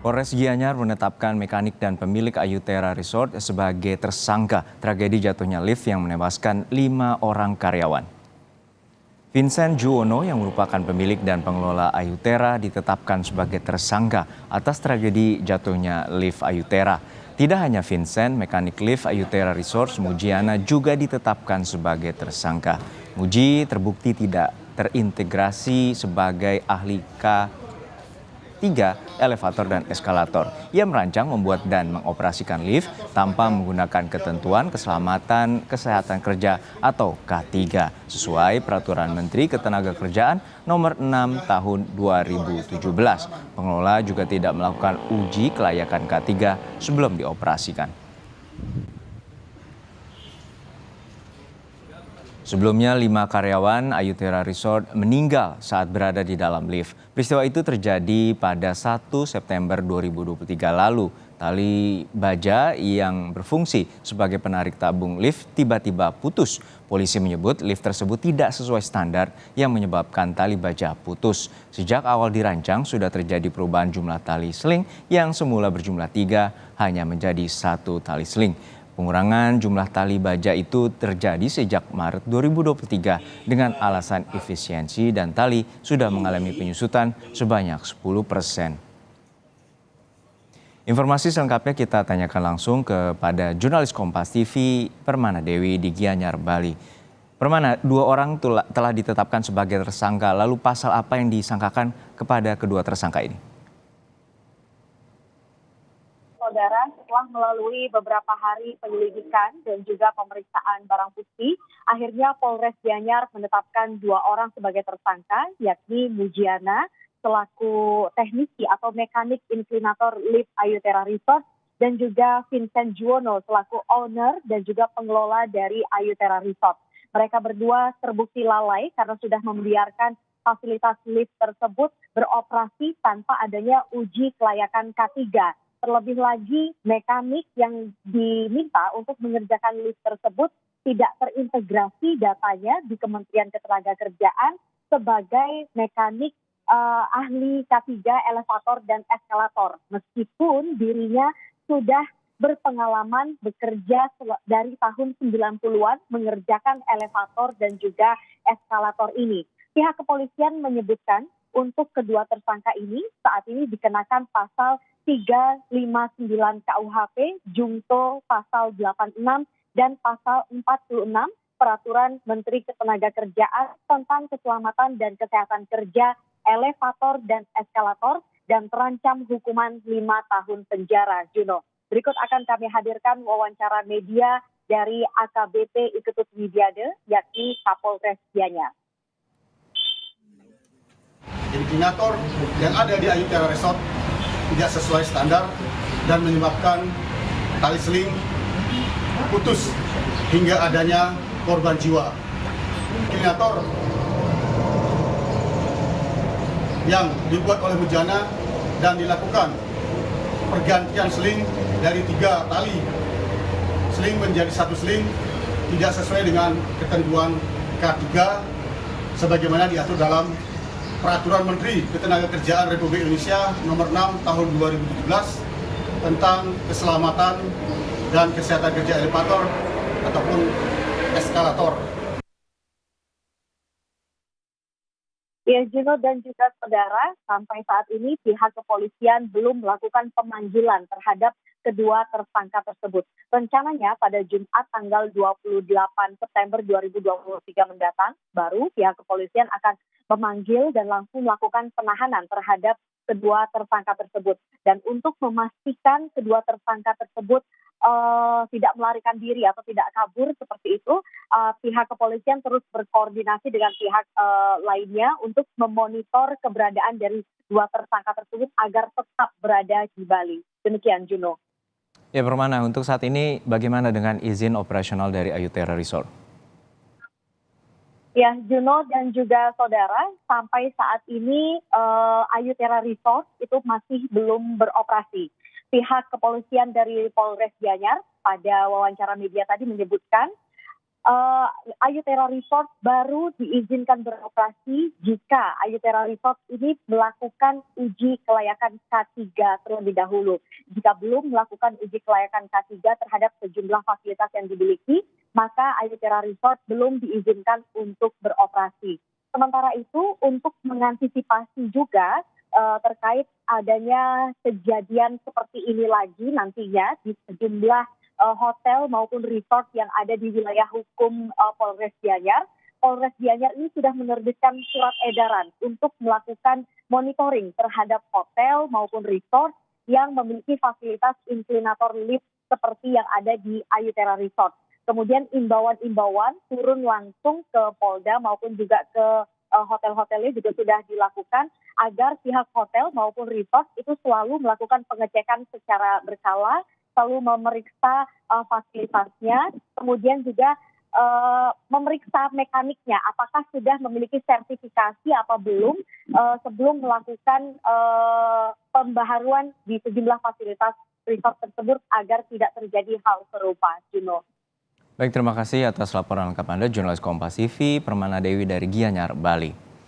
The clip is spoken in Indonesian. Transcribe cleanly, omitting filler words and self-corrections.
Polres Gianyar menetapkan mekanik dan pemilik Ayutera Resort sebagai tersangka tragedi jatuhnya lift yang menewaskan 5 orang karyawan. Vincent Juwono yang merupakan pemilik dan pengelola Ayutera ditetapkan sebagai tersangka atas tragedi jatuhnya lift Ayutera. Tidak hanya Vincent, mekanik lift Ayutera Resort Mujiana juga ditetapkan sebagai tersangka. Muji terbukti tidak terintegrasi sebagai ahli K3, elevator dan eskalator. Ia merancang, membuat dan mengoperasikan lift tanpa menggunakan ketentuan keselamatan kesehatan kerja atau K3 sesuai Peraturan Menteri Ketenagakerjaan Nomor 6 Tahun 2017. Pengelola juga tidak melakukan uji kelayakan K3 sebelum dioperasikan. Sebelumnya, 5 karyawan Ayutera Resort meninggal saat berada di dalam lift. Peristiwa itu terjadi pada 1 September 2023 lalu. Tali baja yang berfungsi sebagai penarik tabung lift tiba-tiba putus. Polisi menyebut lift tersebut tidak sesuai standar yang menyebabkan tali baja putus. Sejak awal dirancang sudah terjadi perubahan jumlah tali seling yang semula berjumlah 3 hanya menjadi 1 tali seling. Pengurangan jumlah tali baja itu terjadi sejak Maret 2023 dengan alasan efisiensi dan tali sudah mengalami penyusutan sebanyak 10%. Informasi selengkapnya kita tanyakan langsung kepada jurnalis Kompas TV Permana Dewi di Gianyar, Bali. Permana, 2 orang telah ditetapkan sebagai tersangka, lalu pasal apa yang disangkakan kepada kedua tersangka ini? Saudara, setelah melalui beberapa hari penyelidikan dan juga pemeriksaan barang bukti, akhirnya Polres Gianyar menetapkan 2 orang sebagai tersangka, yakni Mujiana selaku teknisi atau mekanik inklinator lift Ayutera Resort dan juga Vincent Juwono selaku owner dan juga pengelola dari Ayutera Resort. Mereka berdua terbukti lalai karena sudah membiarkan fasilitas lift tersebut beroperasi tanpa adanya uji kelayakan K3. Terlebih lagi, mekanik yang diminta untuk mengerjakan lift tersebut tidak terintegrasi datanya di Kementerian Ketenagakerjaan sebagai mekanik ahli K3, elevator dan eskalator. Meskipun dirinya sudah berpengalaman bekerja dari tahun 90-an mengerjakan elevator dan juga eskalator ini. Pihak kepolisian menyebutkan untuk kedua tersangka ini saat ini dikenakan pasal 359 KUHP, Jungto pasal 86 dan pasal 46 Peraturan Menteri Ketenagakerjaan tentang keselamatan dan kesehatan kerja elevator dan eskalator dan terancam hukuman 5 tahun penjara. Juno, berikut akan kami hadirkan wawancara media dari AKBP Iketut Widyade, yakni Kapolres Gianyar. Inklinator yang ada di Ayutera Resort tidak sesuai standar dan menyebabkan tali seling putus hingga adanya korban jiwa. Inklinator yang dibuat oleh Mujiana dan dilakukan pergantian seling dari 3 tali seling menjadi 1 seling tidak sesuai dengan ketentuan K3 sebagaimana diatur dalam Peraturan Menteri Ketenagakerjaan Republik Indonesia Nomor 6 Tahun 2017 tentang keselamatan dan kesehatan kerja elevator ataupun eskalator. Ya, Juno dan juga saudara, sampai saat ini pihak kepolisian belum melakukan pemanggilan terhadap kedua tersangka tersebut. Rencananya pada Jumat tanggal 28 September 2023 mendatang, baru pihak kepolisian akan memanggil dan langsung melakukan penahanan terhadap kedua tersangka tersebut. Dan untuk memastikan kedua tersangka tersebut tidak melarikan diri atau tidak kabur seperti itu, pihak kepolisian terus berkoordinasi dengan pihak lainnya untuk memonitor keberadaan dari 2 tersangka tersebut agar tetap berada di Bali. Demikian, Juno. Ya, Permana, untuk saat ini bagaimana dengan izin operasional dari Ayutera Resort? Ya, Juno dan juga saudara, sampai saat ini Ayutera Resort itu masih belum beroperasi. Pihak kepolisian dari Polres Gianyar pada wawancara media tadi menyebutkan Ayutera Resort baru diizinkan beroperasi jika Ayutera Resort ini melakukan uji kelayakan K3 terlebih dahulu. Jika belum melakukan uji kelayakan K3 terhadap sejumlah fasilitas yang dimiliki, maka Ayutera Resort belum diizinkan untuk beroperasi. Sementara itu, untuk mengantisipasi juga terkait adanya kejadian seperti ini lagi nantinya di sejumlah hotel maupun resort yang ada di wilayah hukum Polres Gianyar. Polres Gianyar ini sudah menerbitkan surat edaran untuk melakukan monitoring terhadap hotel maupun resort yang memiliki fasilitas inklinator lift seperti yang ada di Ayutera Resort. Kemudian imbauan-imbauan turun langsung ke Polda maupun juga ke hotel-hotelnya juga sudah dilakukan agar pihak hotel maupun resort itu selalu melakukan pengecekan secara berkala, selalu memeriksa fasilitasnya, kemudian juga memeriksa mekaniknya apakah sudah memiliki sertifikasi apa belum sebelum melakukan pembaharuan di sejumlah fasilitas resort tersebut agar tidak terjadi hal serupa. Juno. Baik, terima kasih atas laporan lengkap Anda, jurnalis Kompas TV, Permana Dewi dari Gianyar, Bali.